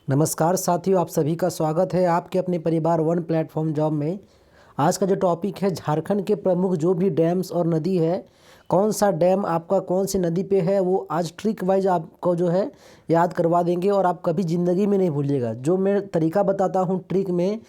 नमस्कार साथियों, आप सभी का स्वागत है आपके अपने परिवार वन प्लेटफॉर्म जॉब में। आज का जो टॉपिक है, झारखंड के प्रमुख जो भी डैम्स और नदी है, कौन सा डैम आपका कौन सी नदी पे है, वो आज ट्रिक वाइज आपको जो है याद करवा देंगे और आप कभी ज़िंदगी में नहीं भूलिएगा। जो मैं तरीका बताता हूँ ट्रिक में,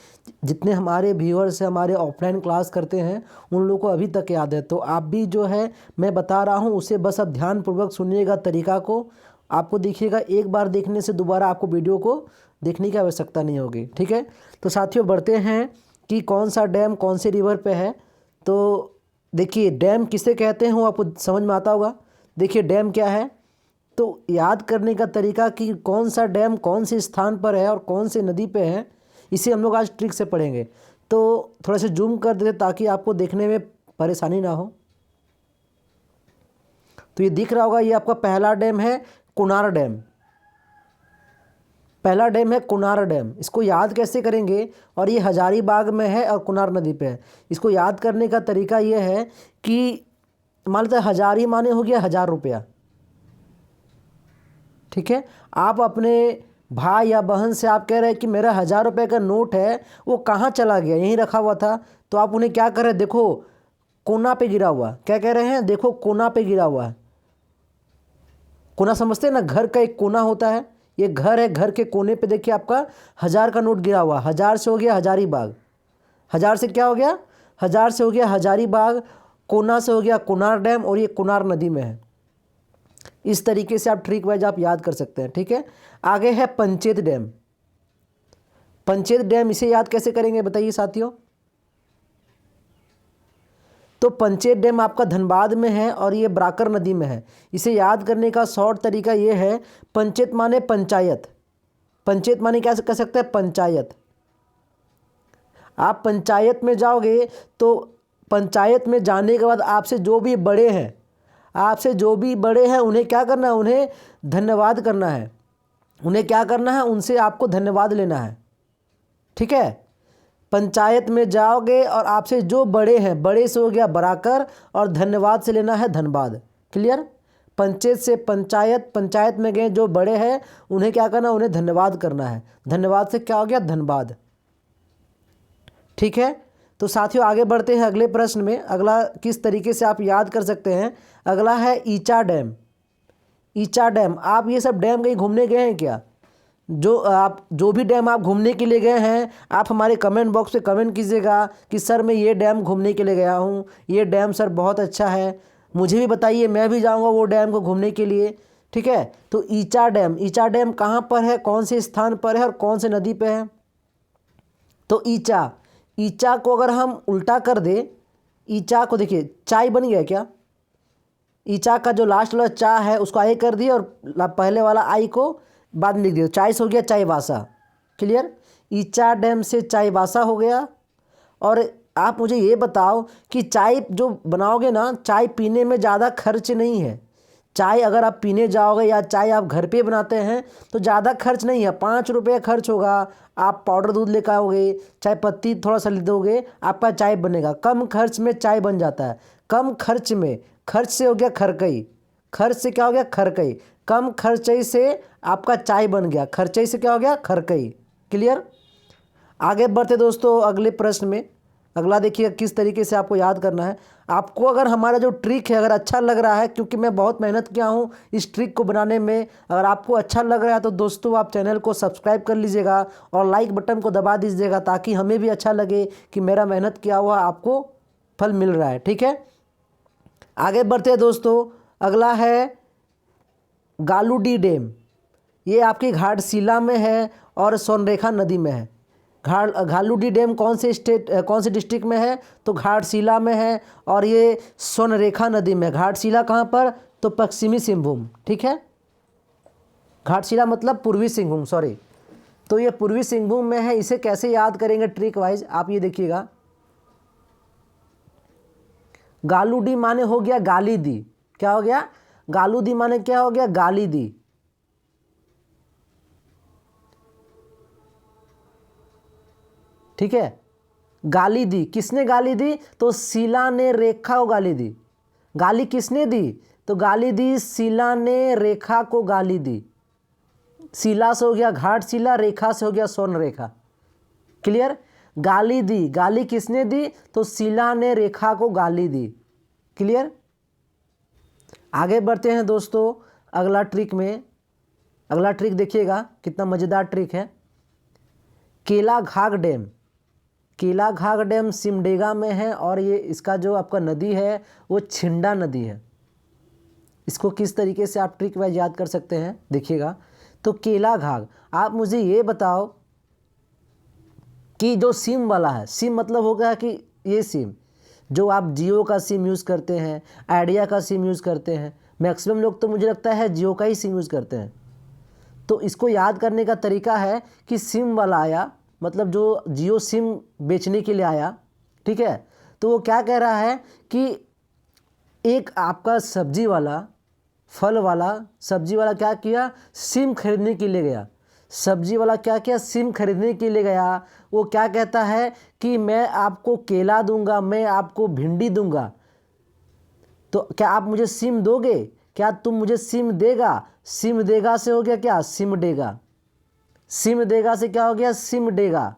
जितने हमारे व्यूअर्स हैं, हमारे ऑफलाइन क्लास करते हैं, उन लोगों को अभी तक याद है। तो आप भी जो है मैं बता रहा हूँ उसे बस आप ध्यानपूर्वक सुनिएगा तरीका को। आपको देखिएगा, एक बार देखने से दोबारा आपको वीडियो को देखने की आवश्यकता नहीं होगी। ठीक है, तो साथियों बढ़ते हैं कि कौन सा डैम कौन से रिवर पे है। तो देखिए, डैम किसे कहते हैं वो आपको समझ में आता होगा। देखिए डैम क्या है, तो याद करने का तरीका कि कौन सा डैम कौन से स्थान पर है और कौन से नदी पे है, इसे हम लोग आज ट्रिक से पढ़ेंगे। तो थोड़ा सा जूम कर देते ताकि आपको देखने में परेशानी ना हो। तो ये दिख रहा होगा, ये आपका पहला डैम है कुनार डैम। पहला डैम है कुनार डैम। इसको याद कैसे करेंगे, और ये हजारीबाग में है और कुनार नदी पे है। इसको याद करने का तरीका ये है कि मान लेते हजारी माने हो गया 1000 रुपया। ठीक है, आप अपने भाई या बहन से आप कह रहे हैं कि मेरा 1000 रुपये का नोट है, वो कहाँ चला गया, यहीं रखा हुआ था। तो आप उन्हें क्या कर रहे हैं, देखो कोना पे गिरा हुआ। क्या कह रहे हैं, देखो कोना पे गिरा हुआ है। कोना समझते हैं ना, घर का एक कोना होता है। ये घर है, घर के कोने पे देखिए आपका 1000 का नोट गिरा हुआ। 1000 से हो गया हजारीबाग, 1000 से क्या हो गया, 1000 से हो गया हजारीबाग, कोना से हो गया कुनार डैम, और ये कुनार नदी में है। इस तरीके से आप ट्रिक वाइज आप याद कर सकते हैं। ठीक है, आगे है पंचेत डैम। पंचेत डैम इसे याद कैसे करेंगे बताइए साथियों। तो पंचेत डैम आपका धनबाद में है और ये ब्राकर नदी में है। इसे याद करने का शॉर्ट तरीका ये है, पंचेत माने पंचायत। पंचेत माने क्या कह सकते हैं, पंचायत। आप पंचायत में जाओगे तो पंचायत में जाने के बाद आपसे जो भी बड़े हैं, आपसे जो भी बड़े हैं उन्हें क्या करना है, उन्हें धन्यवाद करना है। उन्हें क्या करना है, उनसे आपको धन्यवाद लेना है। ठीक है, पंचायत में जाओगे और आपसे जो बड़े हैं, बड़े से हो गया बराकर, और धन्यवाद से लेना है धनबाद। क्लियर, पंचायत से पंचायत, पंचायत में गए जो बड़े हैं उन्हें क्या करना, उन्हें धन्यवाद करना है। धन्यवाद से क्या हो गया, धनबाद। ठीक है, तो साथियों आगे बढ़ते हैं अगले प्रश्न में। अगला किस तरीके से आप याद कर सकते हैं, अगला है ईचा डैम। ईचा डैम, आप ये सब डैम कहीं घूमने गए हैं क्या? जो भी डैम आप घूमने के लिए गए हैं, आप हमारे कमेंट बॉक्स पे कमेंट कीजिएगा कि सर मैं ये डैम घूमने के लिए गया हूँ, ये डैम सर बहुत अच्छा है, मुझे भी बताइए, मैं भी जाऊँगा वो डैम को घूमने के लिए। ठीक है, तो ईचा डैम, ईचा डैम कहाँ पर है, कौन से स्थान पर है और कौन से नदी पे है? तो ईचा, ईचा को अगर हम उल्टा कर दे, ईचा को देखिए चाय बन गया क्या, ईचा का जो लास्ट वाला चा है उसको आई कर दिए और पहले वाला आई को बाद में लिख दिया, चाय से हो गया चाईबासा। क्लियर, ईचा डैम से चाईबासा हो गया। और आप मुझे ये बताओ कि चाय जो बनाओगे ना, चाय पीने में ज़्यादा खर्च नहीं है। चाय अगर आप पीने जाओगे या चाय आप घर पे बनाते हैं तो ज़्यादा खर्च नहीं है, 5 रुपये खर्च होगा। आप पाउडर दूध लेकर आओगे, चाय पत्ती थोड़ा सा ले दोगे, आपका चाय बनेगा। कम खर्च में चाय बन जाता है, कम खर्च में। खर्च से हो गया खरकई, खर्च से क्या हो गया, खरकई। कम खर्चई से आपका चाय बन गया, खर्चई से क्या हो गया, खरकई। क्लियर, आगे बढ़ते दोस्तों अगले प्रश्न में। अगला देखिए किस तरीके से आपको याद करना है। आपको अगर हमारा जो ट्रिक है अगर अच्छा लग रहा है, क्योंकि मैं बहुत मेहनत किया हूँ इस ट्रिक को बनाने में, अगर आपको अच्छा लग रहा है तो दोस्तों आप चैनल को सब्सक्राइब कर लीजिएगा और लाइक बटन को दबा दीजिएगा, ताकि हमें भी अच्छा लगे कि मेरा मेहनत किया हुआ आपको फल मिल रहा है। ठीक है, आगे बढ़ते हैं दोस्तों। अगला है गालूडी डैम। ये आपकी घाटशिला में है और सोनरेखा नदी में है। घालूडी डैम कौन से डिस्ट्रिक्ट में है, तो घाटशिला में है, और ये सोनरेखा नदी में। घाटशिला कहाँ पर, तो पश्चिमी सिंहभूम। ठीक है, घाटशिला मतलब पूर्वी सिंहभूम, सॉरी। तो ये पूर्वी सिंहभूम में है। इसे कैसे याद करेंगे ट्रिक वाइज, आप ये देखिएगा। गालूडी माने हो गया गाली दी। क्या हो गया, गालूदी माने क्या हो गया, गाली दी। ठीक है, गाली दी, किसने गाली दी, तो शीला ने रेखा को गाली दी। गाली किसने दी, तो गाली दी शीला ने रेखा को गाली दी। शिला से हो गया घाट शिला, रेखा से हो गया स्वर्ण रेखा। क्लियर। गाली दी, गाली किसने दी? तो शिला ने रेखा को गाली दी। क्लियर। आगे बढ़ते हैं दोस्तों अगला ट्रिक में। अगला ट्रिक देखिएगा कितना मज़ेदार ट्रिक है। केलाघाग डैम, केलाघाग डैम सिमडेगा में है और ये इसका जो आपका नदी है वो छिंडा नदी है। इसको किस तरीके से आप ट्रिक वाइज याद कर सकते हैं देखिएगा। तो केलाघाग, आप मुझे ये बताओ कि जो सिम वाला है, सिम मतलब हो गया कि ये सिम जो आप जियो का सिम यूज़ करते हैं, आइडिया का सिम यूज़ करते हैं, मैक्सिमम लोग तो मुझे लगता है जियो का ही सिम यूज़ करते हैं। तो इसको याद करने का तरीका है कि सिम वाला आया, मतलब जो जियो सिम बेचने के लिए आया, ठीक है। तो वो क्या कह रहा है कि एक आपका सब्जी वाला, फल वाला, सब्जी वाला क्या किया, सिम खरीदने के लिए गया। सब्जी वाला क्या किया, सिम खरीदने के लिए गया। वो क्या कहता है कि मैं आपको केला दूंगा, मैं आपको भिंडी दूंगा, तो क्या आप मुझे सिम दोगे? क्या तुम मुझे सिम देगा? सिम देगा से हो गया क्या, सिम देगा। सिम देगा से क्या हो गया, सिम देगा।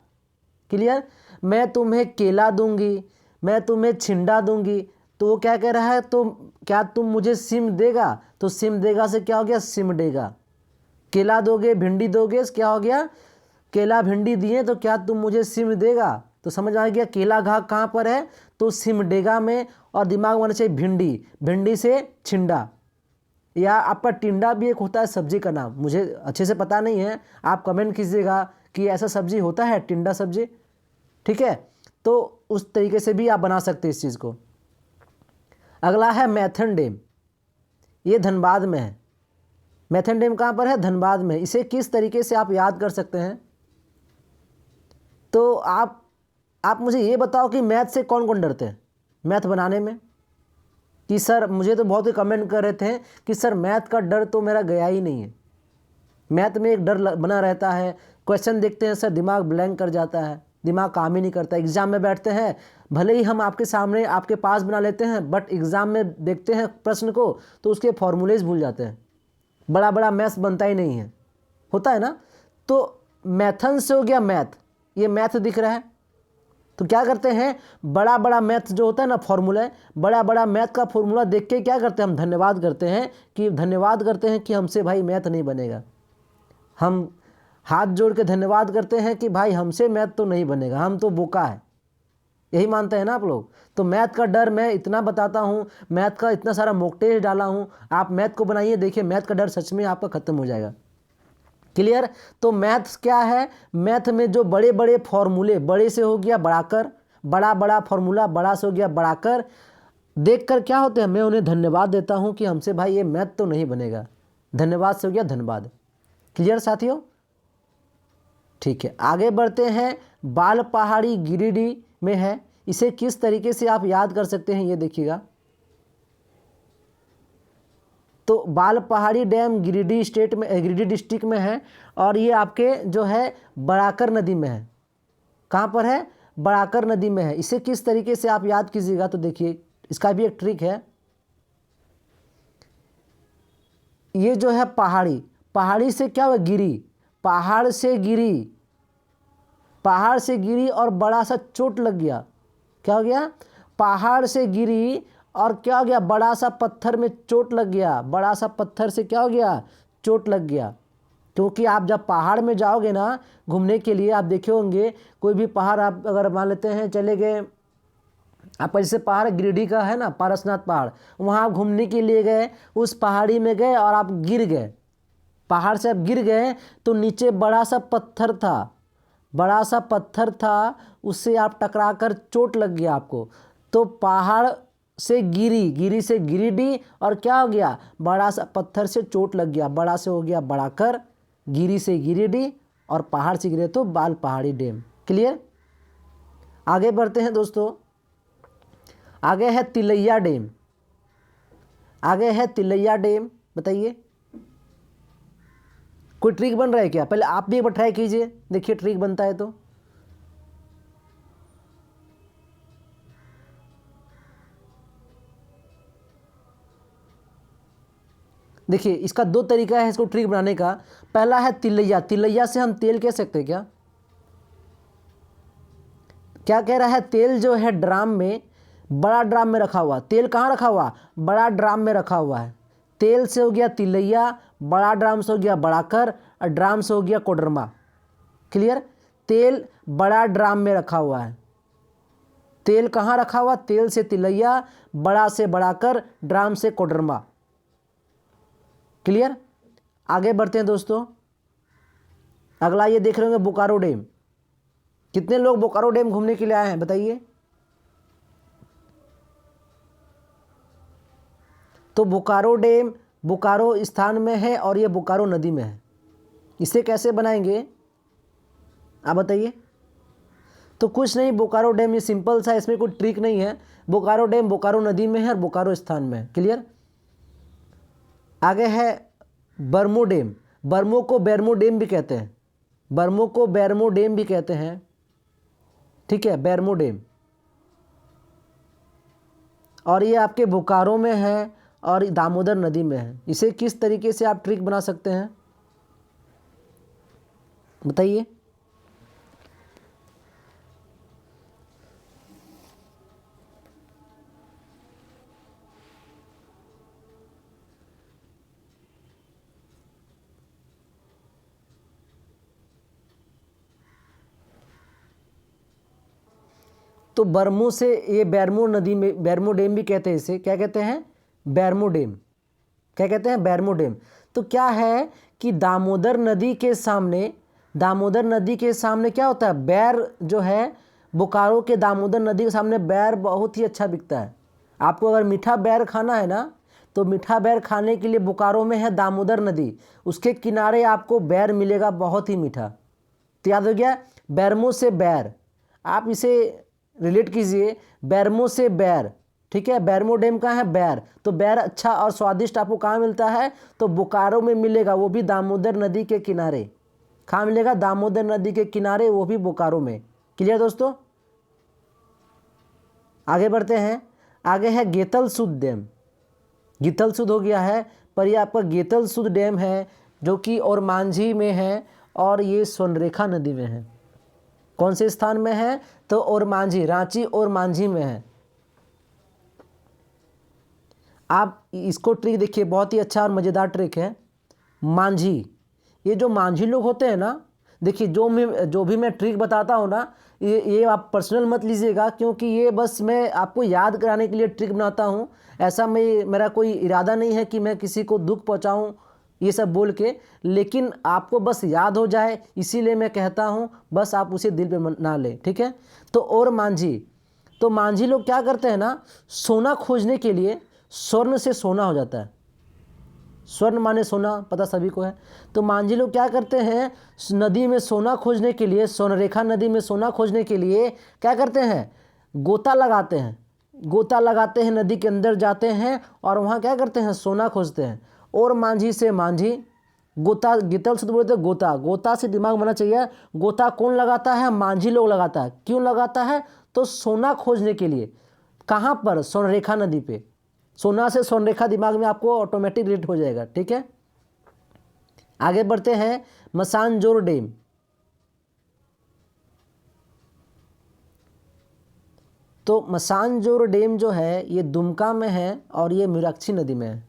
क्लियर। मैं तुम्हें केला दूंगी, मैं तुम्हें छिंडा दूंगी, तो वो क्या कह रहा है, तो क्या तुम मुझे सिम देगा? तो सिम देगा से क्या हो गया, सिम देगा। केला दोगे, भिंडी दोगे, क्या हो गया, केला भिंडी दिए, तो क्या तुम मुझे सिम देगा? तो समझ आ गया केला घाग कहाँ पर है, तो सिमडेगा में। और दिमाग में आना चाहिए भिंडी, भिंडी से छिंडा, या आपका टिंडा भी एक होता है सब्जी का नाम, मुझे अच्छे से पता नहीं है, आप कमेंट कीजिएगा कि ऐसा सब्जी होता है टिंडा सब्जी, ठीक है। तो उस तरीके से भी आप बना सकते हैं इस चीज़ को। अगला है मैथन डैम, ये धनबाद में है। मैथन डैम कहाँ पर है, धनबाद में। इसे किस तरीके से आप याद कर सकते हैं? तो आप मुझे ये बताओ कि मैथ से कौन कौन डरते हैं मैथ बनाने में? कि सर, मुझे तो बहुत ही कमेंट कर रहे थे कि सर मैथ का डर तो मेरा गया ही नहीं है। मैथ में एक डर बना रहता है, क्वेश्चन देखते हैं सर दिमाग ब्लैंक कर जाता है, दिमाग काम ही नहीं करता। एग्ज़ाम में बैठते हैं, भले ही हम आपके सामने आपके पास बना लेते हैं, बट एग्ज़ाम में देखते हैं प्रश्न को तो उसके फॉर्मूलेज भूल जाते हैं, बड़ा बड़ा मैथ्स बनता ही नहीं है, होता है ना। तो मैथन से हो गया मैथ, ये मैथ दिख रहा है, तो क्या करते हैं, बड़ा बड़ा मैथ जो होता है ना फॉर्मूला, बड़ा बड़ा मैथ का फॉर्मूला देख के क्या करते हैं, हम धन्यवाद करते हैं कि धन्यवाद करते हैं कि हमसे भाई मैथ नहीं बनेगा। हम हाथ जोड़ के धन्यवाद करते हैं कि भाई हमसे मैथ तो नहीं बनेगा, हम तो बोका है, यही मानते हैं ना आप लोग। तो मैथ का डर मैं इतना बताता हूँ, मैथ का इतना सारा मॉक टेस्ट डाला हूँ, आप मैथ को बनाइए, देखिए मैथ का डर सच में आपका खत्म हो जाएगा। क्लियर। तो मैथ्स क्या है, मैथ में जो बड़े बड़े फॉर्मूले, बड़े से हो गया बढ़ाकर, बड़ा बड़ा फॉर्मूला, बड़ा से हो गया बढ़ाकर, देखकर क्या होते हैं, मैं उन्हें धन्यवाद देता हूं कि हमसे भाई ये मैथ तो नहीं बनेगा। धन्यवाद से हो गया धन्यवाद। क्लियर साथियों। ठीक है, आगे बढ़ते हैं। बाल पहाड़ी गिरिडीह में है, इसे किस तरीके से आप याद कर सकते हैं ये देखिएगा। तो बाल पहाड़ी डैम गिरिडीह स्टेट में, गिरिडीह डिस्ट्रिक्ट में है, और ये आपके जो है बड़ाकर नदी में है। कहाँ पर है, बड़ाकर नदी में है। इसे किस तरीके से आप याद कीजिएगा, तो देखिए इसका भी एक ट्रिक है। ये जो है पहाड़ी, पहाड़ी से क्या हुआ, गिरी, पहाड़ से गिरी, पहाड़ से गिरी और बड़ा सा चोट लग गया। क्या हो गया, पहाड़ से गिरी और क्या हो गया, बड़ा सा पत्थर में चोट लग गया, बड़ा सा पत्थर से क्या हो गया, चोट लग गया। क्योंकि आप जब पहाड़ में जाओगे ना घूमने के लिए, आप देखे होंगे कोई भी पहाड़, आप अगर मान लेते हैं चले गए, आप जैसे पहाड़ गिरिडीह का है ना पारसनाथ पहाड़, वहाँ आप घूमने के लिए गए, उस पहाड़ी में गए और आप गिर गए, पहाड़ से आप गिर गए, तो नीचे बड़ा सा पत्थर था, बड़ा सा पत्थर था, उससे आप टकरा कर चोट लग गया आपको। तो पहाड़ से गिरी, गिरी से गिरिडीह, और क्या हो गया, बड़ा सा पत्थर से चोट लग गया, बड़ा से हो गया बढ़ाकर, गिरी से गिरिडीह, और पहाड़ से गिरे तो बाल पहाड़ी डैम। क्लियर। आगे बढ़ते हैं दोस्तों। आगे है तिलैया डैम, आगे है तिलैया डैम। बताइए कोई ट्रिक बन रहा है क्या? पहले आप भी एक बार ट्राई कीजिए, देखिए ट्रिक बनता है तो। देखिए इसका दो तरीका है इसको ट्रिक बनाने का। पहला है तिलैया, तिलैया से हम तेल कह सकते हैं क्या? क्या कह रहा है? तेल जो है ड्राम में, बड़ा ड्राम में रखा हुआ। तेल कहाँ रखा हुआ? बड़ा ड्राम में रखा हुआ है। तेल से हो गया तिलैया, बड़ा ड्राम से हो गया बड़ाकर, और ड्राम से हो गया कोडरमा। क्लियर? तेल बड़ा ड्राम में रखा हुआ है। तेल कहाँ रखा हुआ? तेल से तिलैया, बड़ा से बड़ाकर, ड्राम से कोडरमा। क्लियर? आगे बढ़ते हैं दोस्तों। अगला ये देख रहे होंगे बोकारो डैम। कितने लोग बोकारो डैम घूमने के लिए आए हैं बताइए? तो बोकारो डैम बोकारो स्थान में है और ये बोकारो नदी में है। इसे कैसे बनाएंगे आप बताइए? तो कुछ नहीं, बोकारो डैम ये सिंपल सा, इसमें कोई ट्रिक नहीं है। बोकारो डैम बोकारो नदी में है और बोकारो स्थान में है। क्लियर? आगे है बर्मो डैम। बर्मो को बैरमो डैम भी कहते हैं। बर्मो को बैरमो डैम भी कहते हैं। ठीक है, बैरमो डैम। और ये आपके बोकारो में है और दामोदर नदी में है। इसे किस तरीके से आप ट्रिक बना सकते हैं बताइए? तो बर्मो से ये बैरमो नदी में, बैरमो डैम भी कहते हैं इसे। क्या कहते हैं? बैरमो डैम। क्या कहते हैं? बैरमो डैम। तो क्या है कि दामोदर नदी के सामने, दामोदर नदी के सामने क्या होता है? बैर जो है, बोकारो के दामोदर नदी के सामने बैर बहुत ही अच्छा बिकता है। आपको अगर मीठा बैर खाना है ना, तो मीठा बैर खाने के लिए बोकारो में है दामोदर नदी, उसके किनारे आपको बैर मिलेगा बहुत ही मीठा। तो याद हो गया, बैरमो से बैर। आप इसे रिलेट कीजिए, बैरमो से बैर। ठीक है, बैरमो डैम कहाँ है? बैर। तो बैर अच्छा और स्वादिष्ट आपको कहाँ मिलता है? तो बोकारो में मिलेगा, वो भी दामोदर नदी के किनारे। कहाँ मिलेगा? दामोदर नदी के किनारे, वो भी बोकारो में। क्लियर दोस्तों? आगे बढ़ते हैं। आगे है गेतल सुद डैम। गीतल सुद हो गया है, पर ये आपका गेतल सुद डैम है जो कि और मांझी में है और ये स्वर्णरेखा नदी में है। कौन से स्थान में है? तो और मांझी, रांची और मांझी में है। आप इसको ट्रिक देखिए, बहुत ही अच्छा और मज़ेदार ट्रिक है। मांझी, ये जो मांझी लोग होते हैं ना, देखिए जो भी मैं ट्रिक बताता हूँ ना, ये आप पर्सनल मत लीजिएगा, क्योंकि ये बस मैं आपको याद कराने के लिए ट्रिक बनाता हूँ। ऐसा मेरा कोई इरादा नहीं है कि मैं किसी को दुख पहुँचाऊँ ये सब बोल के, लेकिन आपको बस याद हो जाए इसीलिए मैं कहता हूँ, बस आप उसे दिल पे ना लें। ठीक है? तो और मांझी, तो मांझी लोग क्या करते हैं ना, सोना खोजने के लिए, स्वर्ण से सोना हो जाता है। स्वर्ण माने सोना, पता सभी को है। तो मांझी लोग क्या करते हैं, नदी में सोना खोजने के लिए, स्वर्णरेखा नदी में सोना खोजने के लिए क्या करते हैं? गोता लगाते हैं। गोता लगाते हैं, नदी के अंदर जाते हैं और वहाँ क्या करते हैं? सोना खोजते हैं। और मांझी से मांझी, गोता, गीतल से तो बोलते हैं गोता। गोता से दिमाग में होना चाहिए, गोता कौन लगाता है? मांझी लोग लगाता है। क्यों लगाता है? तो सोना खोजने के लिए। कहाँ पर? स्वर्णरेखा नदी पे। सोना से स्वर्णरेखा दिमाग में आपको ऑटोमेटिक रिलेट हो जाएगा। ठीक है? आगे बढ़ते हैं। मसानजोर डैम। तो मसानजोर डैम जो है ये दुमका में है और ये मीनाक्षी नदी में है।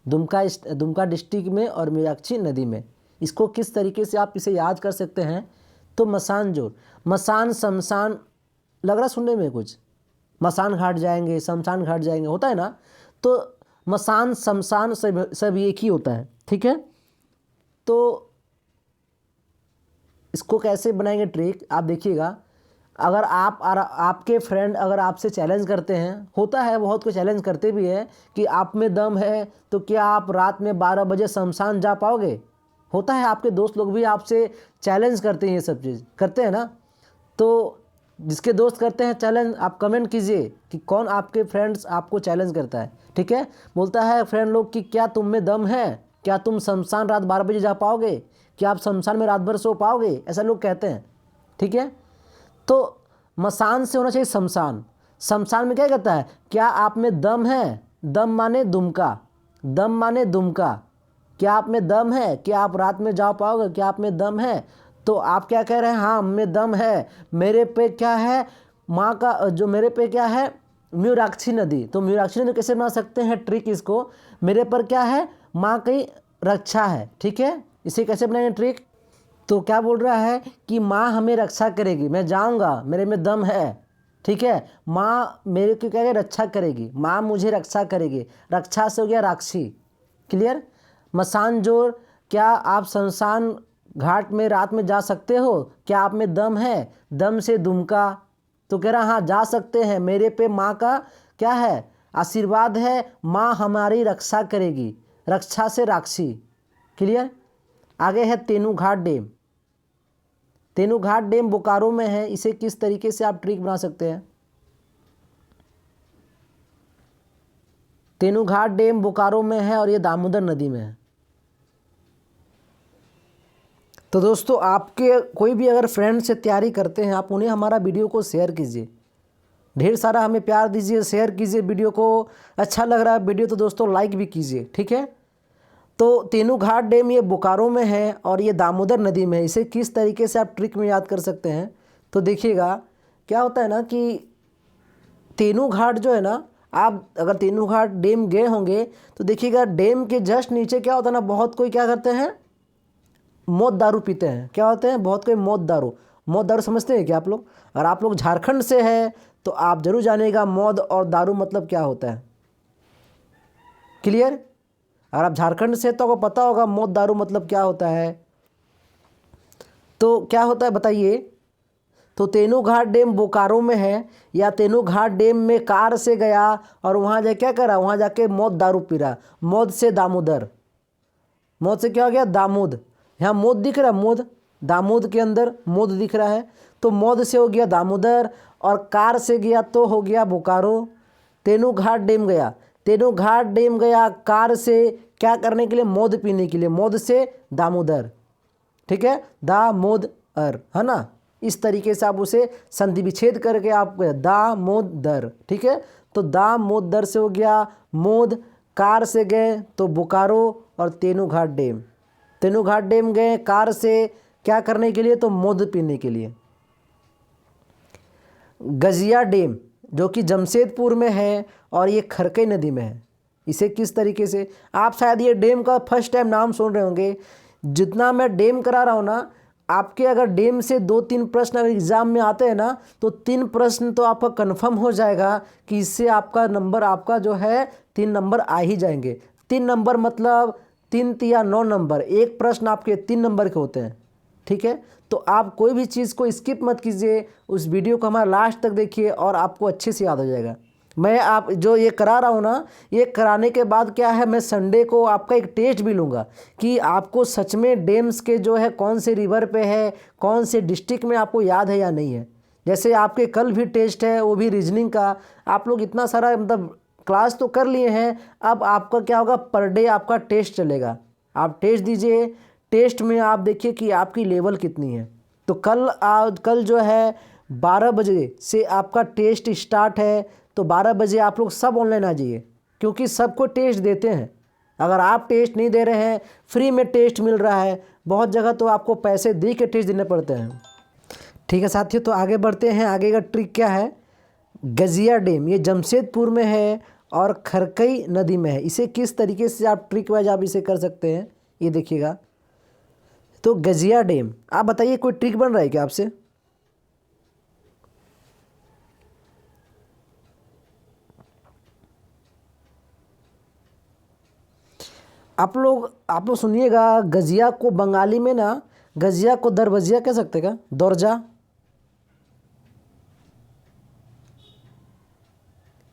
दुमका डिस्ट्रिक्ट में और मीनाक्षी नदी में। इसको किस तरीके से आप इसे याद कर सकते हैं? तो मसानजोर, मसान शमशान, लग रहा सुनने में कुछ, मसान घाट जाएंगे, शमशान घाट जाएंगे, होता है ना। तो मसान शमशान सब एक ही होता है। ठीक है? तो इसको कैसे बनाएंगे ट्रिक, आप देखिएगा। अगर आपके फ्रेंड अगर आपसे चैलेंज करते हैं, होता है बहुत को चैलेंज करते भी है कि आप में दम है तो क्या आप रात में 12 बजे शमशान जा पाओगे? होता है, आपके दोस्त लोग भी आपसे चैलेंज करते हैं, ये सब चीज़ करते हैं ना। तो जिसके दोस्त करते हैं चैलेंज, आप कमेंट कीजिए कि कौन आपके फ्रेंड्स आपको चैलेंज करता है। ठीक है? बोलता है फ्रेंड लोग कि क्या तुम में दम है, क्या तुम शमशान रात 12 बजे जा पाओगे, क्या आप शमशान में रात भर सो पाओगे, ऐसा लोग कहते हैं। ठीक है? तो मसान से होना चाहिए शमशान। शमशान में क्या कहता है? क्या आप में दम है? दम माने दुमका, दम माने दुमका। क्या आप में दम है? क्या आप रात में जा पाओगे? क्या आप में दम है? तो आप क्या कह रहे हैं? हाँ, में दम है। मेरे पे क्या है? माँ का जो मेरे पे क्या है? मयूराक्षी नदी। तो मयूराक्षी नदी कैसे बना सकते हैं ट्रिक इसको? मेरे पर क्या है? माँ की रक्षा है। ठीक है, इसे कैसे बनाएंगे ट्रिक? तो क्या बोल रहा है कि माँ हमें रक्षा करेगी, मैं जाऊँगा, मेरे में दम है। ठीक है, माँ मेरे को क्या रक्षा करेगी, माँ मुझे रक्षा करेगी। रक्षा से हो गया राक्षी। क्लियर? मसान जोर, क्या आप शमशान घाट में रात में जा सकते हो? क्या आप में दम है? दम से दुमका। तो कह रहा हाँ जा सकते हैं, मेरे पे माँ का क्या है? आशीर्वाद है, माँ हमारी रक्षा करेगी। रक्षा से राक्षी। क्लियर? आगे है तेनूघाट डैम। तेनूघाट डैम बोकारो में है। इसे किस तरीके से आप ट्रिक बना सकते हैं? तेनूघाट डैम बोकारो में है और ये दामोदर नदी में है। तो दोस्तों, आपके कोई भी अगर फ्रेंड से तैयारी करते हैं, आप उन्हें हमारा वीडियो को शेयर कीजिए। ढेर सारा हमें प्यार दीजिए, शेयर कीजिए वीडियो को। अच्छा लग रहा है वीडियो तो दोस्तों लाइक भी कीजिए। ठीक है, तो तेनूघाट डैम ये बोकारो में है और ये दामोदर नदी में है। इसे किस तरीके से आप ट्रिक में याद कर सकते हैं? तो देखिएगा क्या होता है ना कि तेनूघाट जो है ना, आप अगर तेनूघाट डैम गए होंगे तो देखिएगा डैम के जस्ट नीचे क्या होता है ना, बहुत कोई क्या करते हैं? मौत दारू पीते हैं। क्या होते हैं? बहुत कोई मौत दारू। मौत दारू समझते हैं क्या आप लोग? अगर आप लोग झारखंड से हैं तो आप जरूर जानिएगा मौत और दारू मतलब क्या होता है। क्लियर? अगर आप झारखंड से तो आपको पता होगा मौत दारू मतलब क्या होता है। तो क्या होता है बताइए? तो तेनूघाट डैम बोकारो में है, या तेनूघाट डैम में कार से गया और वहाँ जाके क्या करा? वहाँ जाके मौत दारू पी रहा। मौत से दामोदर, मौत से क्या हो गया? दामोद। यहाँ मोद दिख रहा है, मोद, दामोद के अंदर मोद दिख रहा है। तो मोद से हो गया दामोदर और कार से गया तो हो गया बोकारो। तेनूघाट डैम गया, तेनूघाट डैम गया कार से क्या करने के लिए? मोद पीने के लिए। मोद से दामोदर। ठीक है, दामोदर है ना। इस तरीके से आप उसे संधि विच्छेद करके आप दामोदर। ठीक है, तो दामोदर से हो गया मोद, कार से गए तो बोकारो और तेनूघाट डैम। तेनूघाट डैम गए कार से क्या करने के लिए? तो मोद पीने के लिए। गजिया डैम जो कि जमशेदपुर में है और ये खरकई नदी में है। इसे किस तरीके से? आप शायद ये डैम का फर्स्ट टाइम नाम सुन रहे होंगे। जितना मैं डैम करा रहा हूँ ना, आपके अगर डैम से 2-3 प्रश्न अगर एग्जाम में आते हैं ना, तो 3 प्रश्न तो आपका कंफर्म हो जाएगा कि इससे आपका नंबर, आपका जो है 3 नंबर आ ही जाएंगे। 3 नंबर मतलब 3 या 9 नंबर। एक प्रश्न आपके 3 नंबर के होते हैं। ठीक है, तो आप कोई भी चीज़ को स्किप मत कीजिए, उस वीडियो को हमारा लास्ट तक देखिए और आपको अच्छे से याद हो जाएगा। मैं आप जो ये करा रहा हूँ ना, ये कराने के बाद क्या है, मैं संडे को आपका एक टेस्ट भी लूँगा कि आपको सच में डैम्स के जो है कौन से रिवर पे है, कौन से डिस्ट्रिक्ट में आपको याद है या नहीं है। जैसे आपके कल भी टेस्ट है, वो भी रीजनिंग का। आप लोग इतना सारा मतलब क्लास तो कर लिए हैं, अब आपका क्या होगा, पर डे आपका टेस्ट चलेगा। आप टेस्ट दीजिए, टेस्ट में आप देखिए कि आपकी लेवल कितनी है। तो कल जो है 12 बजे से आपका टेस्ट स्टार्ट है। तो 12 बजे आप लोग सब ऑनलाइन आ जाइए, क्योंकि सबको टेस्ट देते हैं। अगर आप टेस्ट नहीं दे रहे हैं, फ्री में टेस्ट मिल रहा है। बहुत जगह तो आपको पैसे दे के टेस्ट देने पड़ते हैं। ठीक है साथियों, तो आगे बढ़ते हैं। आगे का ट्रिक क्या है? गजिया डैम ये जमशेदपुर में है और खरकई नदी में है। इसे किस तरीके से आप ट्रिक वाइज आप इसे कर सकते हैं, ये देखिएगा। तो गजिया डैम, आप बताइए कोई ट्रिक बन रहा है क्या आपसे? आप लोग सुनिएगा, गजिया को बंगाली में ना, गजिया को दरवजिया कह सकते क्या? दौरजा,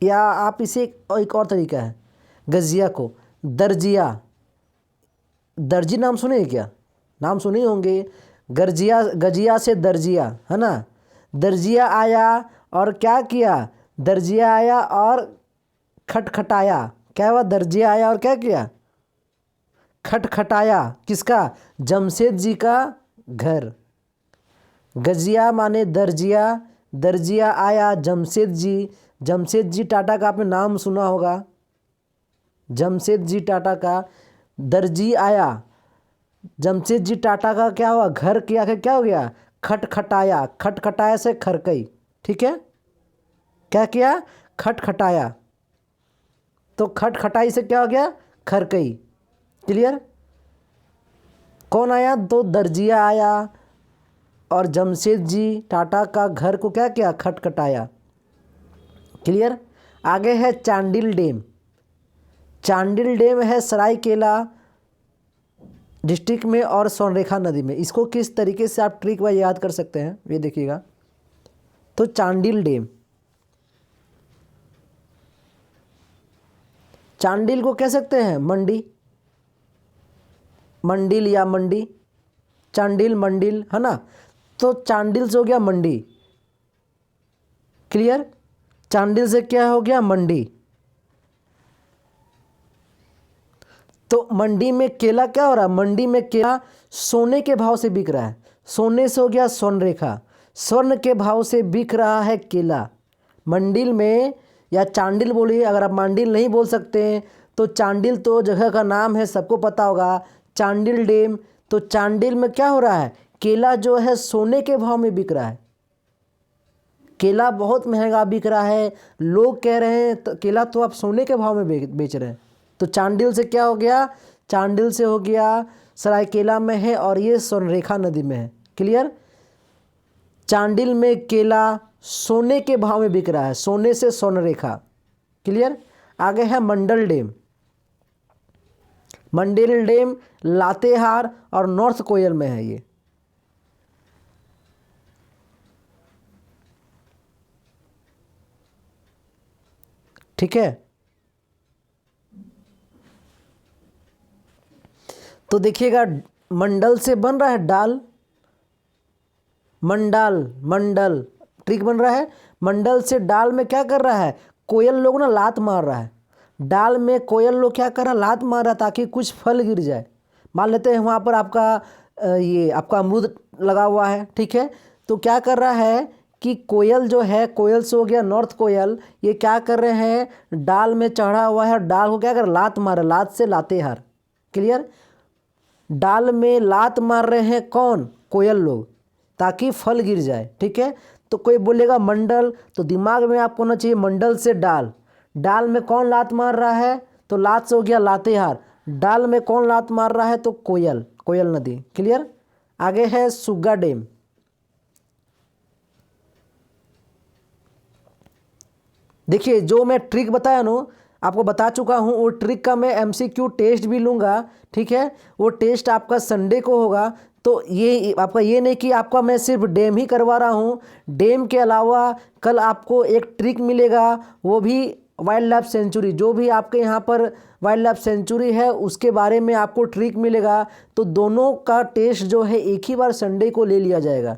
या आप इसे एक और तरीका है, गजिया को दर्जिया। दर्जी नाम सुने क्या? नाम सुने होंगे। गर्जिया, गजिया से दर्जिया है ना। दर्जिया आया और क्या किया? दर्जिया आया और खटखटाया। क्या हुआ? दर्जिया आया और क्या किया? खटखटाया। किसका? जमशेद जी का घर। गजिया माने दर्जिया, दर्जिया आया जमशेद जी। जमशेद जी टाटा का आपने नाम सुना होगा, जमशेद जी टाटा का। दर्जी आया, जमशेद जी टाटा का क्या हुआ, घर किया क्या हो गया, खटखटाया, खटखटाया से खरकई, ठीक है, क्या किया, खटखटाया, तो खटखटाई से क्या हो गया, खरकई। क्लियर। कौन आया, तो दर्जिया आया और जमशेद जी टाटा का घर को क्या किया, खटखटाया। क्लियर। आगे है चांडिल डैम। चांडिल डैम है सरायकेला डिस्ट्रिक्ट में और स्वर्णरेखा नदी में। इसको किस तरीके से आप ट्रिक वाइज याद कर सकते हैं, ये देखिएगा। तो चांडिल डैम, चांडिल को कह सकते हैं मंडी, मंडिल या मंडी, चांडिल मंडिल, है ना। तो चांडिल से हो गया मंडी। क्लियर। चांडिल से क्या हो गया, मंडी। तो मंडी में केला क्या हो रहा है, मंडी में केला सोने के भाव से बिक रहा है, सोने से हो गया स्वर्ण रेखा, स्वर्ण के भाव से बिक रहा है केला मंडिल में, या चांडिल बोलिए, अगर आप मंडिल नहीं बोल सकते हैं तो चांडिल तो जगह का नाम है, सबको पता होगा, चांडिल डैम। तो चांडिल में क्या हो रहा है, केला जो है सोने के भाव में बिक रहा है, केला बहुत महंगा बिक रहा है, लोग कह रहे हैं तो केला तो आप सोने के भाव में बेच रहे हैं। तो चांडिल से क्या हो गया, चांडिल से हो गया सरायकेला में है और ये स्वर्णरेखा नदी में है। क्लियर। चांडिल में केला सोने के भाव में बिक रहा है, सोने से स्वर्णरेखा। क्लियर। आगे है मंडल डैम। मंडल डैम लातेहार और नॉर्थ कोयल में है ये। ठीक है। तो देखिएगा मंडल से बन रहा है डाल, मंडाल, मंडल, ट्रिक बन रहा है। मंडल से डाल में क्या कर रहा है, कोयल लोग ना लात मार रहा है, डाल में कोयल लोग क्या कर रहा है, लात मार रहा है ताकि कुछ फल गिर जाए। मान लेते हैं वहाँ पर आपका ये आपका अमरूद लगा हुआ है, ठीक है। तो क्या कर रहा है कि कोयल जो है, कोयल से हो गया नॉर्थ कोयल, ये क्या कर रहे हैं, डाल में चढ़ा हुआ है, डाल को क्या कर लात मार, लात से लातेहार। क्लियर। डाल में लात मार रहे हैं कौन, कोयल लोग, ताकि फल गिर जाए। ठीक है। तो कोई बोलेगा मंडल, तो दिमाग में आपको होना चाहिए मंडल से डाल, डाल में कौन लात मार रहा है, तो लात से हो गया लातेहार, डाल में कौन लात मार रहा है, तो कोयल, कोयल नदी। क्लियर। आगे है सुग्गा डैम। देखिए जो मैं ट्रिक बताया ना, आपको बता चुका हूँ, वो ट्रिक का मैं एमसीक्यू टेस्ट भी लूँगा। ठीक है। वो टेस्ट आपका संडे को होगा। तो ये आपका ये नहीं कि आपका मैं सिर्फ डैम ही करवा रहा हूँ, डैम के अलावा कल आपको एक ट्रिक मिलेगा, वो भी वाइल्ड लाइफ सेंचुरी, जो भी आपके यहाँ पर वाइल्ड लाइफ सेंचुरी है उसके बारे में आपको ट्रिक मिलेगा। तो दोनों का टेस्ट जो है एक ही बार संडे को ले लिया जाएगा।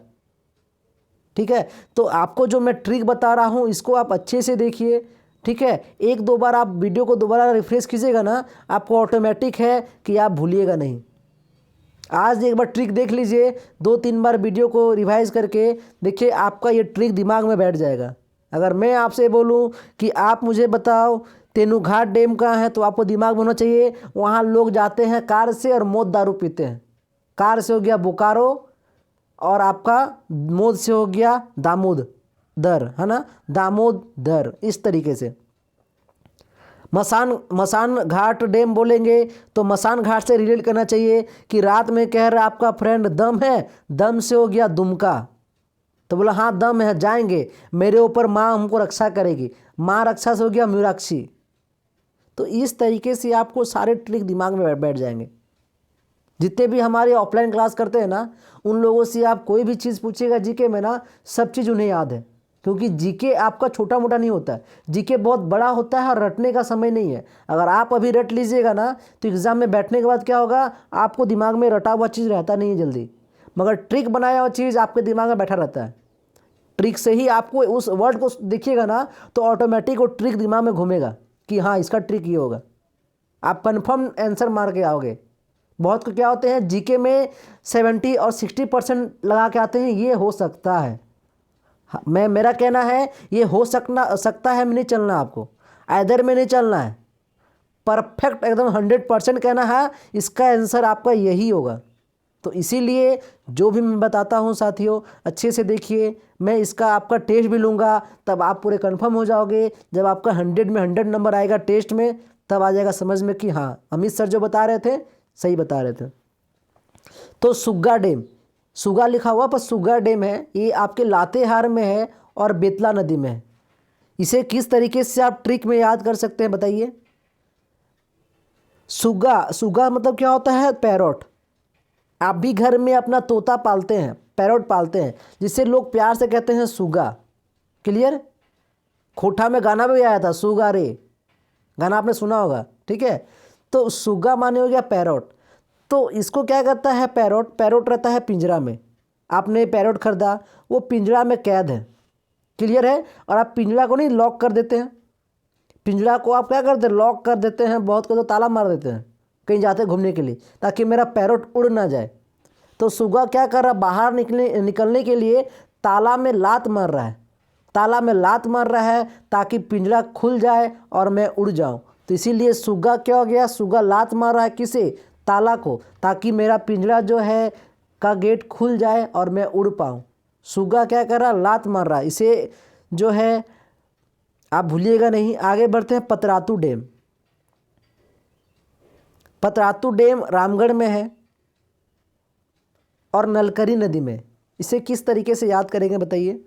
ठीक है। तो आपको जो मैं ट्रिक बता रहा हूँ इसको आप अच्छे से देखिए। ठीक है। एक दो बार आप वीडियो को दोबारा रिफ्रेश कीजिएगा ना, आपको ऑटोमेटिक है कि आप भूलिएगा नहीं। आज एक बार ट्रिक देख लीजिए, 2-3 बार वीडियो को रिवाइज करके देखिए, आपका ये ट्रिक दिमाग में बैठ जाएगा। अगर मैं आपसे बोलूँ कि आप मुझे बताओ तेनूघाट डैम कहाँ है, तो आपको दिमाग में होना चाहिए वहाँ लोग जाते हैं कार से और मौत दारू पीते हैं। कार से हो गया बोकारो और आपका मोद से हो गया दामोदर, है ना, दामोदर। इस तरीके से मसान घाट डैम बोलेंगे तो मसान घाट से रिलेट करना चाहिए कि रात में कह रहा आपका फ्रेंड दम है, दम से हो गया दुमका, तो बोला हाँ दम है, जाएंगे, मेरे ऊपर माँ हमको रक्षा करेगी, माँ रक्षा से हो गया मीनाक्षी। तो इस तरीके से आपको सारे ट्रिक दिमाग में बैठ जाएंगे। जितने भी हमारे ऑफलाइन क्लास करते हैं ना, उन लोगों से आप कोई भी चीज़ पूछिएगा जीके में ना, सब चीज़ उन्हें याद है, क्योंकि जीके आपका छोटा मोटा नहीं होता है, जीके बहुत बड़ा होता है और रटने का समय नहीं है। अगर आप अभी रट लीजिएगा ना तो एग्ज़ाम में बैठने के बाद क्या होगा, आपको दिमाग में रटा हुआ चीज़ रहता नहीं है जल्दी, मगर ट्रिक बनाया हुआ चीज़ आपके दिमाग में बैठा रहता है। ट्रिक से ही आपको उस वर्ड को देखिएगा ना तो ऑटोमेटिक वो ट्रिक दिमाग में घूमेगा कि हाँ इसका ट्रिक ये होगा, आप कन्फर्म आंसर मार के आओगे। बहुत को क्या होते हैं जीके में 70 और 60% लगा के आते हैं, ये हो सकता है, मेरा कहना है ये हो सकता है में नहीं चलना, आपको आइदर में नहीं चलना है, परफेक्ट एकदम 100% कहना है, इसका आंसर आपका यही होगा। तो इसीलिए जो भी मैं बताता हूँ साथियों अच्छे से देखिए, मैं इसका आपका टेस्ट भी लूँगा, तब आप पूरे कंफर्म हो जाओगे। जब आपका 100 में 100 नंबर आएगा टेस्ट में, तब आ जाएगा समझ में कि हाँ अमित सर जो बता रहे थे सही बता रहे थे। तो सुग्गा डैम, सुग्गा लिखा हुआ पर सुग्गा डैम है, ये आपके लातेहार में है और बेतला नदी में है। इसे किस तरीके से आप ट्रिक में याद कर सकते हैं बताइए। सुग्गा, सुग्गा मतलब क्या होता है? पैरोट। आप भी घर में अपना तोता पालते हैं, पैरोट पालते हैं, जिसे लोग प्यार से कहते हैं सुग्गा। क्लियर? खोटा में गाना भी आया था, सुगा रे, गाना आपने सुना होगा, ठीक है। तो सुग्गा माने हो गया पैरोट। तो इसको क्या करता है पैरोट? पैरोट रहता है पिंजरा में। आपने पैरोट खरीदा, वो पिंजरा में कैद है। क्लियर है? और आप पिंजरा को नहीं लॉक कर देते हैं, पिंजरा को आप क्या करते हैं? लॉक कर देते हैं। बहुत को तो ताला मार देते हैं कहीं जाते घूमने के लिए, ताकि मेरा पैरोट उड़ ना जाए। तो सुग्गा क्या कर रहा? बाहर निकलने के लिए ताला में लात मार रहा है, ताला में लात मार रहा है ताकि पिंजरा खुल जाए और मैं उड़ जाऊं। तो इसीलिए सुग्गा क्या हो गया? सुग्गा लात मार रहा है किसे? ताला को, ताकि मेरा पिंजरा जो है का गेट खुल जाए और मैं उड़ पाऊँ। सुग्गा क्या कर रहा? लात मार रहा है। इसे जो है आप भूलिएगा नहीं। आगे बढ़ते हैं। पतरातू डैम, पतरातू डैम रामगढ़ में है और नलकरी नदी में। इसे किस तरीके से याद करेंगे बताइए।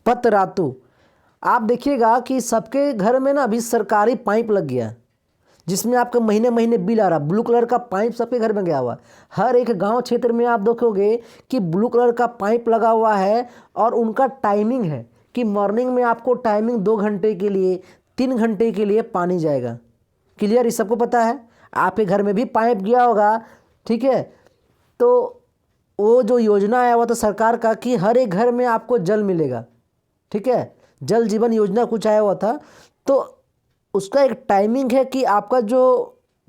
पतरातू, आप देखिएगा कि सबके घर में ना अभी सरकारी पाइप लग गया, जिसमें आपका महीने महीने बिल आ रहा। ब्लू कलर का पाइप सबके घर में गया हुआ। हर एक गांव क्षेत्र में आप देखोगे कि ब्लू कलर का पाइप लगा हुआ है, और उनका टाइमिंग है कि मॉर्निंग में आपको टाइमिंग 2 घंटे के लिए, 3 घंटे के लिए पानी जाएगा। क्लियर? ये सबको पता है। आपके घर में भी पाइप गया होगा, ठीक है। तो वो जो योजना आया हुआ था सरकार का कि हर एक घर में आपको जल मिलेगा, ठीक है, जल जीवन योजना कुछ आया हुआ था। तो उसका एक टाइमिंग है कि आपका जो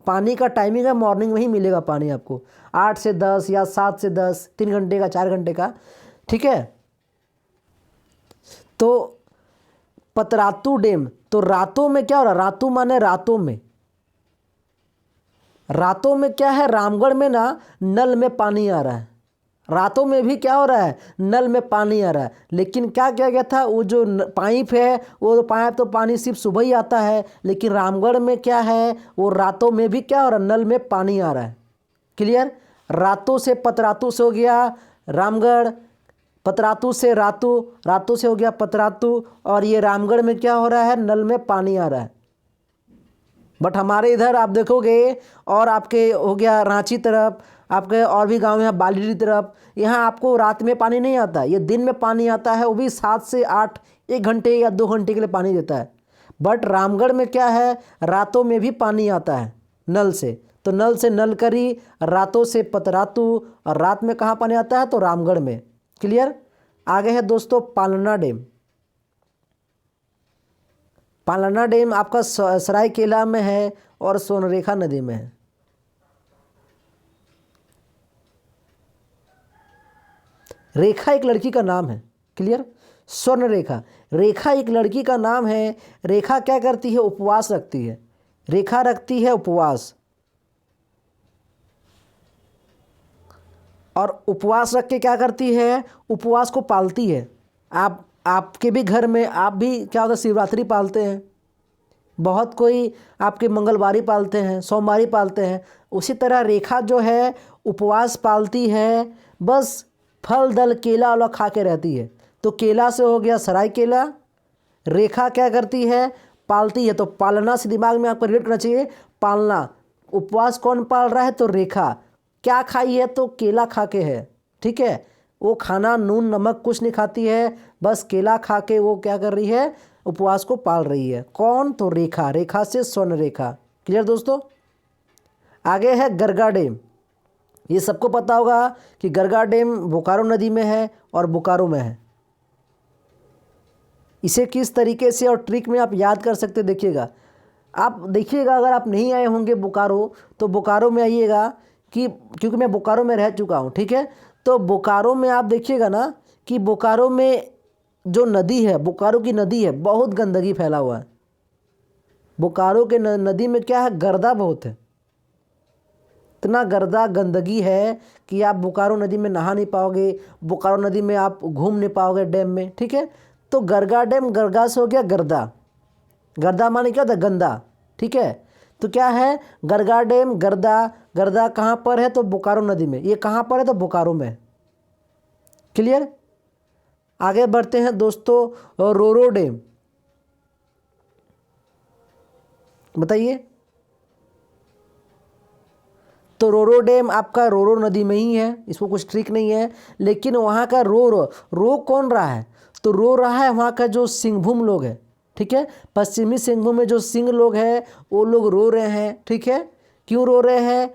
पानी का टाइमिंग है मॉर्निंग में ही मिलेगा पानी आपको, 8 से 10 या 7 से 10, 3 घंटे का, 4 घंटे का, ठीक है। तो पतरातू डैम, तो रातों में क्या हो रहा? रातों माने रातों में, रातों में क्या है? रामगढ़ में ना नल में पानी आ रहा है। रातों में भी क्या हो रहा है? नल में पानी आ रहा है। लेकिन क्या किया गया था? वो जो पाइप है, वो पाइप तो पानी सिर्फ सुबह ही आता है, लेकिन रामगढ़ में क्या है? वो रातों में भी क्या हो रहा है? नल में पानी आ रहा है। क्लियर? रातों से पतरातू से हो गया रामगढ़, पतरातू से रातू, रातू से हो गया पतरातू, और ये रामगढ़ में क्या हो रहा है? नल में पानी आ रहा है। बट हमारे इधर आप देखोगे, और आपके हो गया रांची तरफ, आपके और भी गांव हैं बालीडी तरफ, यहाँ आपको रात में पानी नहीं आता, ये दिन में पानी आता है, वो भी 7 से 8, 1 घंटे या 2 घंटे के लिए पानी देता है। बट रामगढ़ में क्या है? रातों में भी पानी आता है नल से। तो नल से नलकरी, रातों से पतरातू, और रात में कहाँ पानी आता है? तो रामगढ़ में। क्लियर? आगे है दोस्तों पालना डैम। पालना डैम आपका सरायकेला में है और सोनरेखा नदी में है। रेखा एक लड़की का नाम है। क्लियर? स्वर्ण रेखा, रेखा एक लड़की का नाम है। रेखा क्या करती है? उपवास रखती है। रेखा रखती है उपवास, और उपवास रख के क्या करती है? उपवास को पालती है। आपके भी घर में आप भी क्या होता है? शिवरात्रि पालते हैं, बहुत कोई आपके मंगलवारी पालते हैं, सोमवारी पालते हैं। उसी तरह रेखा जो है उपवास पालती है, बस फल दल केला वाला खा के रहती है। तो केला से हो गया सरायकेला। रेखा क्या करती है? पालती है। तो पालना से दिमाग में आपको रिलेट करना चाहिए, पालना। उपवास कौन पाल रहा है? तो रेखा। क्या खाई है? तो केला खा के है, ठीक है। वो खाना नून नमक कुछ नहीं खाती है, बस केला खा के वो क्या कर रही है? उपवास को पाल रही है। कौन? तो रेखा। रेखा से स्वर्ण रेखा। क्लियर दोस्तों? आगे है गरगा डैम। ये सबको पता होगा कि गरगा डैम बोकारो नदी में है और बोकारो में है। इसे किस तरीके से और ट्रिक में आप याद कर सकते देखिएगा। आप देखिएगा, अगर आप नहीं आए होंगे बोकारो, तो बोकारो में आइएगा, कि क्योंकि मैं बोकारो में रह चुका हूँ, ठीक है। तो बोकारो में आप देखिएगा ना कि बोकारो में जो नदी है, बोकारो की नदी है, बहुत गंदगी फैला हुआ है। बोकारो के नदी में क्या है, गर्दा बहुत है। इतना गर्दा गंदगी है कि आप बोकारो नदी में नहा नहीं पाओगे, बोकारो नदी में आप घूम नहीं पाओगे डैम में, ठीक है। तो गरगा डैम, गरगा से हो गया गर्दा, गर्दा माने क्या था, गंदा, ठीक है। तो क्या है, गरगा डैम, गर्दा, गर्दा कहाँ पर है, तो बोकारो नदी में। ये कहाँ पर है, तो बोकारो में। क्लियर। आगे बढ़ते हैं दोस्तों, रोरो डैम, बताइए। तो रोरो डैम आपका रोरो नदी में ही है, इसको कुछ ट्रिक नहीं है। लेकिन वहाँ का रो कौन रहा है, तो रो रहा है वहाँ का जो सिंहभूम लोग है, ठीक है। पश्चिमी सिंहभूम में जो सिंह लोग हैं वो लोग रो रहे हैं, ठीक है। क्यों रो रहे हैं,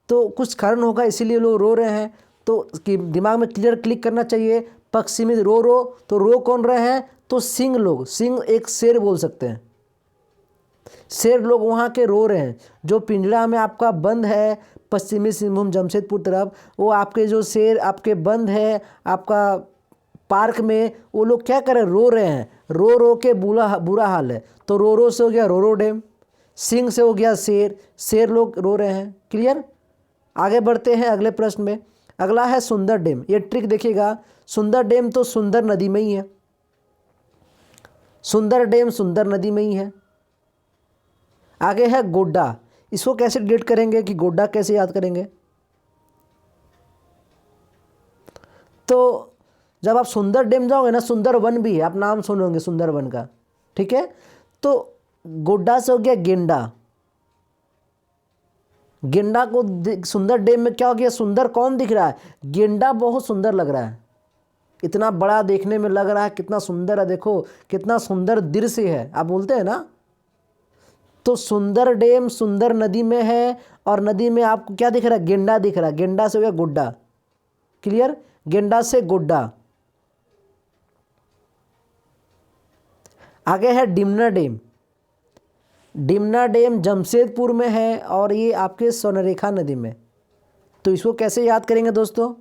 तो कुछ कारण होगा इसीलिए लोग रो रहे हैं। तो दिमाग में क्लियर क्लिक करना चाहिए। पश्चिमी रो, तो रो कौन रहे हैं, तो सिंह लोग। सिंह एक शेर बोल सकते हैं, शेर लोग वहाँ के रो रहे हैं। जो पिंजड़ा में आपका बंद है पश्चिमी सिंहभूम जमशेदपुर तरफ, वो आपके जो शेर आपके बंद है आपका पार्क में, वो लोग क्या कर रहे हैं, रो रहे हैं। रो के बुरा हाल है। तो रो से हो गया रोरो डैम, सिंह से हो गया शेर, शेर लोग रो रहे हैं। क्लियर। आगे बढ़ते हैं अगले प्रश्न में। अगला है सुंदर डैम। ये ट्रिक देखिएगा, सुंदर डैम तो सुंदर नदी में ही है, सुंदर डैम सुंदर नदी में ही है। आगे है गोड्डा। इसको कैसे डिलीट करेंगे, कि गोड्डा कैसे याद करेंगे। तो जब आप सुंदर डैम जाओगे ना, सुंदर वन भी है, आप नाम सुनोगे सुंदर वन का, ठीक है। तो गोड्डा से हो गया गेंडा, गेंडा को सुंदर डैम में क्या हो गया, सुंदर कौन दिख रहा है, गेंडा बहुत सुंदर लग रहा है। इतना बड़ा देखने में लग रहा है, कितना सुंदर है, देखो कितना सुंदर दृश्य है, आप बोलते हैं ना। तो सुंदर डैम सुंदर नदी में है, और नदी में आपको क्या दिख रहा है, गेंडा दिख रहा है। गेंडा से हो गया गोड्डा। क्लियर। गेंडा से गोड्डा। आगे है डिमना डैम। डिमना डैम जमशेदपुर में है और ये आपके स्वर्णरेखा नदी में। तो इसको कैसे याद करेंगे दोस्तों,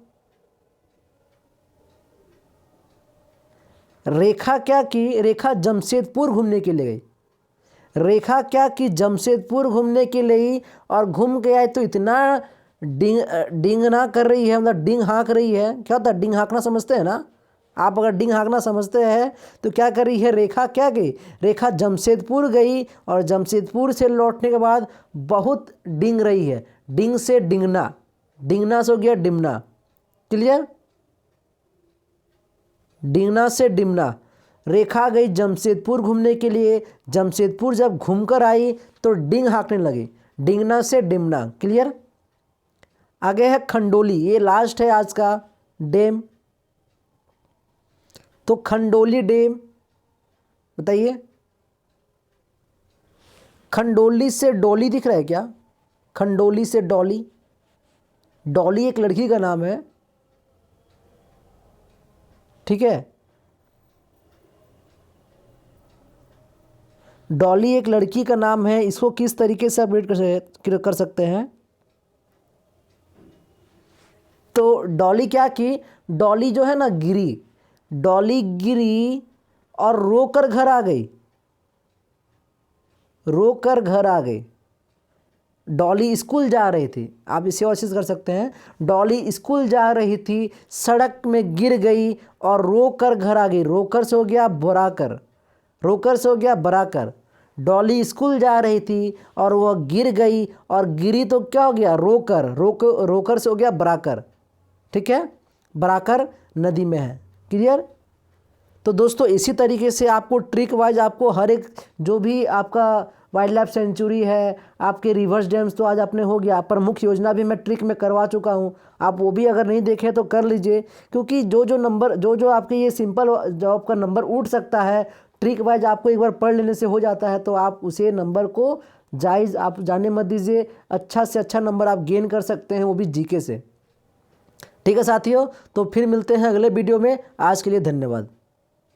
रेखा क्या की, रेखा जमशेदपुर घूमने के लिए गई। रेखा क्या कि जमशेदपुर घूमने के लिए, और घूम के आए तो इतना डिंगना कर रही है, मतलब डिंग हाँक रही है। क्या होता है डिंग हाँकना, समझते हैं ना आप। अगर डिंग हाँकना समझते हैं तो क्या कर रही है, रेखा क्या गई, रेखा जमशेदपुर गई, और जमशेदपुर से लौटने के बाद बहुत डिंग रही है। डिंग से डिंगना, डिंगना से हो गया डिमना। क्लियर। डिंगना से डिमना। रेखा गई जमशेदपुर घूमने के लिए, जमशेदपुर जब घूमकर आई तो डिंग हाँकने लगी, डिंगना से डिमना। क्लियर। आगे है खंडोली। ये लास्ट है आज का डैम। तो खंडोली डैम बताइए। खंडोली से डोली दिख रहा है क्या, खंडोली से डॉली। डॉली एक लड़की का नाम है, ठीक है। डॉली एक लड़की का नाम है। इसको किस तरीके से अपडेट कर सकते हैं, तो डॉली क्या की, डॉली जो है ना गिरी, डॉली गिरी और रोकर घर आ गई, रोकर घर आ गई। डॉली स्कूल जा रही थी, आप इसे और चीज़ कर सकते हैं। डॉली स्कूल जा रही थी, सड़क में गिर गई और रोकर घर आ गई। रोकर से हो गया बुराकर, रोकर से हो गया बराकर। डॉली स्कूल जा रही थी और वह गिर गई, और गिरी तो क्या हो गया, रोकर। रोकर से हो गया बराकर, ठीक है। बराकर नदी में है। क्लियर। तो दोस्तों इसी तरीके से आपको ट्रिक वाइज आपको हर एक जो भी आपका वाइल्ड लाइफ सेंचुरी है, आपके रिवर्स डैम्स तो आज अपने हो गया, प्रमुख योजना भी मैं ट्रिक में करवा चुका हूं। आप वो भी अगर नहीं देखे तो कर लीजिए, क्योंकि जो नंबर जो आपके ये सिंपल जॉब का नंबर उठ सकता है, ट्रिक वाइज आपको एक बार पढ़ लेने से हो जाता है। तो आप उसे नंबर को जायज़ आप जाने मत दीजिए, अच्छा से अच्छा नंबर आप गेन कर सकते हैं, वो भी जीके से। ठीक है साथियों, तो फिर मिलते हैं अगले वीडियो में। आज के लिए धन्यवाद।